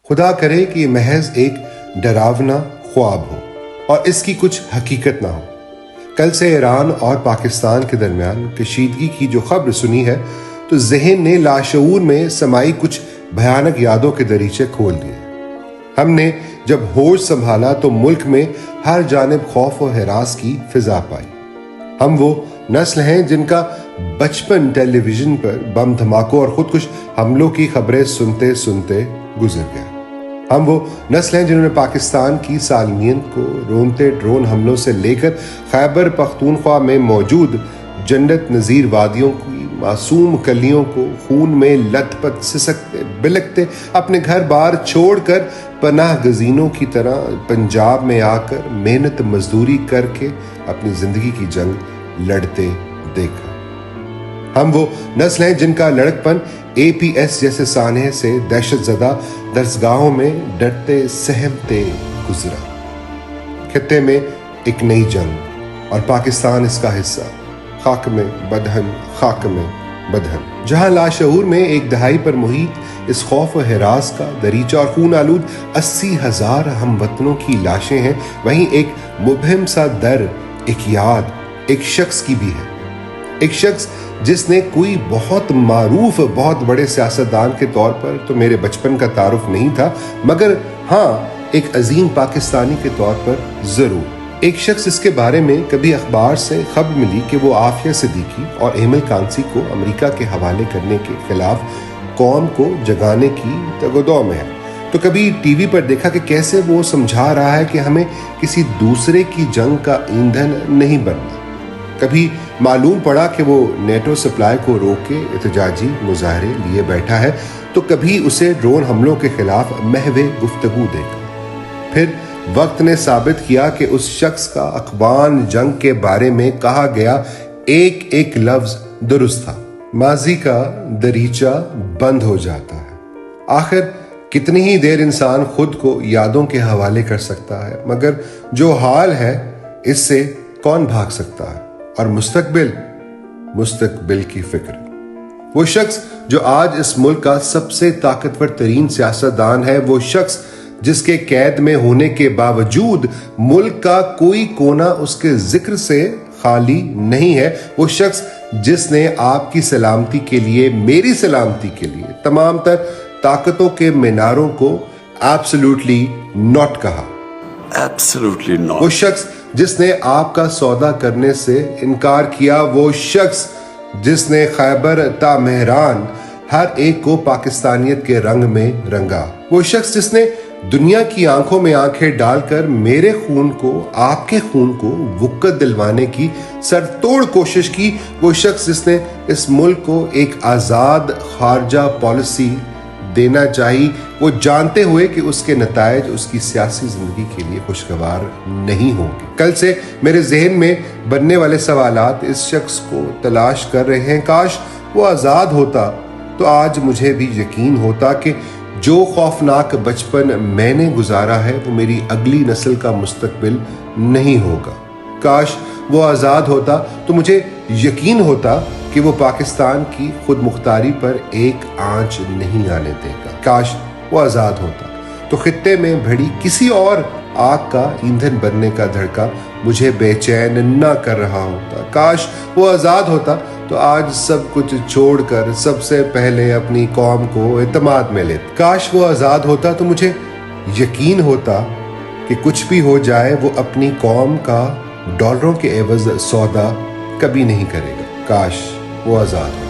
خدا کرے کہ یہ محض ایک ڈراونا خواب ہو اور اس کی کچھ حقیقت نہ ہو۔ کل سے ایران اور پاکستان کے درمیان کشیدگی کی جو خبر سنی ہے تو ذہن نے لاشعور میں سمائی کچھ بھیانک یادوں کے دریچے کھول دیے۔ ہم نے جب ہوش سنبھالا تو ملک میں ہر جانب خوف و ہراس کی فضا پائی۔ ہم وہ نسل ہیں جن کا بچپن ٹیلی ویژن پر بم دھماکوں اور خودکش حملوں کی خبریں سنتے سنتے گزر گیا۔ ہم وہ نسل ہیں جنہوں نے پاکستان کی سالمیت کو رونتے ڈرون حملوں سے لے کر خیبر پختونخوا میں موجود جنت نظیر وادیوں کی معصوم کلیوں کو خون میں لت پت سسکتے بلکتے اپنے گھر بار چھوڑ کر پناہ گزینوں کی طرح پنجاب میں آ کر محنت مزدوری کر کے اپنی زندگی کی جنگ لڑتے دیکھا۔ ہم وہ نسل ہیں جن کا لڑکپن APS جیسے سانحے سے دہشت زدہ درسگاہوں میں ڈرتے سہمتے گزرا۔ خطے میں ایک نئی جنگ اور پاکستان اس کا حصہ، خاک میں بدہن، خاک میں بدہن۔ جہاں لاشعور میں ایک دہائی پر محیط اس خوف و ہراس کا دریچہ اور خون آلود 80,000 ہم وطنوں کی لاشیں ہیں، وہیں ایک مبہم سا در، ایک یاد، ایک شخص کی بھی ہے۔ ایک شخص جس نے کوئی بہت معروف بہت بڑے سیاستدان کے طور پر تو میرے بچپن کا تعارف نہیں تھا، مگر ہاں ایک عظیم پاکستانی کے طور پر ضرور۔ ایک شخص جس کے بارے میں کبھی اخبار سے خبر ملی کہ وہ عافیہ صدیقی اور ایمل کانسی کو امریکہ کے حوالے کرنے کے خلاف قوم کو جگانے کی تگودو میں ہے، تو کبھی ٹی وی پر دیکھا کہ کیسے وہ سمجھا رہا ہے کہ ہمیں کسی دوسرے کی جنگ کا ایندھن نہیں بننا۔ کبھی معلوم پڑا کہ وہ نیٹو سپلائی کو روک کے احتجاجی مظاہرے لیے بیٹھا ہے، تو کبھی اسے ڈرون حملوں کے خلاف محو گفتگو دیکھا۔ پھر وقت نے ثابت کیا کہ اس شخص کا اخوان جنگ کے بارے میں کہا گیا ایک ایک لفظ درست تھا۔ ماضی کا دریچہ بند ہو جاتا ہے۔ آخر کتنی ہی دیر انسان خود کو یادوں کے حوالے کر سکتا ہے، مگر جو حال ہے اس سے کون بھاگ سکتا ہے؟ اور مستقبل کی فکر۔ وہ شخص جو آج اس ملک کا سب سے طاقتور ترین سیاستدان ہے، وہ شخص جس کے قید میں ہونے کے باوجود ملک کا کوئی کونا اس کے ذکر سے خالی نہیں ہے، وہ شخص جس نے آپ کی سلامتی کے لیے، میری سلامتی کے لیے تمام تر طاقتوں کے میناروں کو ایبسلیوٹلی ناٹ کہا۔ Absolutely not. وہ شخص جس نے آپ کا سودا کرنے سے انکار کیا، وہ شخص جس نے خیبر تا مہران ہر ایک کو پاکستانیت کے رنگ میں رنگا، وہ شخص جس نے دنیا کی آنکھوں میں آنکھیں ڈال کر میرے خون کو، آپ کے خون کو وقت دلوانے کی سر توڑ کوشش کی، وہ شخص جس نے اس ملک کو ایک آزاد خارجہ پالیسی دینا چاہیے، وہ جانتے ہوئے کہ اس کے نتائج اس کی سیاسی زندگی کے لیے خوشگوار نہیں ہوں گے۔ کل سے میرے ذہن میں بننے والے سوالات اس شخص کو تلاش کر رہے ہیں۔ کاش وہ آزاد ہوتا تو آج مجھے بھی یقین ہوتا کہ جو خوفناک بچپن میں نے گزارا ہے وہ میری اگلی نسل کا مستقبل نہیں ہوگا۔ کاش وہ آزاد ہوتا تو مجھے یقین ہوتا کہ وہ پاکستان کی خود مختاری پر ایک آنچ نہیں آنے دے گا۔ کاش وہ آزاد ہوتا تو خطے میں بھڑی کسی اور آگ کا ایندھن بننے کا دھڑکا مجھے بے چین نہ کر رہا ہوتا۔ کاش وہ آزاد ہوتا تو آج سب کچھ چھوڑ کر سب سے پہلے اپنی قوم کو اعتماد میں لیتا۔ کاش وہ آزاد ہوتا تو مجھے یقین ہوتا کہ کچھ بھی ہو جائے وہ اپنی قوم کا ڈالروں کے عوض سودا کبھی نہیں کرے گا۔ کاش وہ آزاد ہو۔